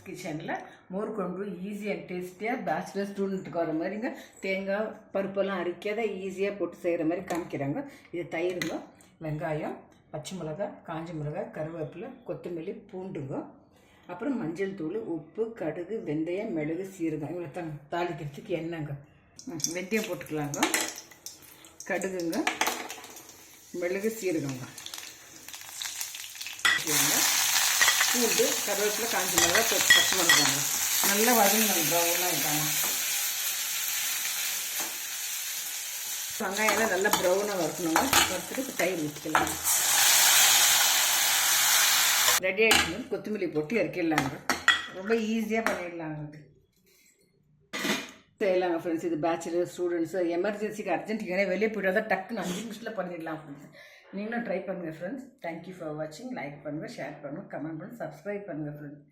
கிச்சனில் மோர் குழம்பு easy and டேஸ்டியாக பேச்சுலர் ஸ்டூடெண்ட்டுக்கு வர மாதிரிங்க தேங்காய் பருப்பெல்லாம் அரைக்காத ஈஸியாக போட்டு செய்கிற மாதிரி காமிக்கிறாங்க. இது தயிருங்க, வெங்காயம், பச்சை மிளகாய், காஞ்ச மிளகாய், கருவேப்பிலை, கொத்தமல்லி, பூண்டுங்க, அப்புறம் மஞ்சள் தூள், உப்பு, கடுகு, வெந்தயம், மிளகு, சீரகம் இவ்வளோ தாளிக்கிறதுக்கு எண்ணெய்ங்க. வெந்தயம் போட்டுக்கலாங்க, கடுகுங்க, மிளகு, சீரகங்க, பூண்டு, கருவேப்பிலை, காஞ்ச மிளகாய், பச்சை மிளகாங்க நல்லா வதங்கணும், ப்ரௌனாக இருக்காங்க. வெங்காயம்லாம் நல்லா ப்ரௌனாக வறுக்கணுங்க. வறுத்துட்டு தயிர் ஊற்றிக்கலாம். ரெடி ஆகிடுச்சு. கொத்தமல்லி போட்டு இறக்கிடலாங்க. ரொம்ப ஈஸியாக பண்ணிடலாங்க. செய்யலாங்க ஃப்ரெண்ட்ஸ். இது பேச்சுலர் ஸ்டூடெண்ட்ஸு எமர்ஜென்சிக்கு அர்ஜென்ட்டுக்கான வெளியே போய்ட்டு தான் டக்குன்னு 5 நிமிஷத்தில் பண்ணிடலாம் ஃப்ரெண்ட்ஸ். நீங்களும் ட்ரை பண்ணுங்கள் ஃப்ரெண்ட்ஸ். தேங்க்யூ ஃபார் வாட்சிங். லைக் பண்ணுங்கள், ஷேர் பண்ணுங்கள், கமெண்ட் பண்ணுங்கள், சப்ஸ்கிரைப் பண்ணுங்கள் ஃப்ரெண்ட்ஸ்.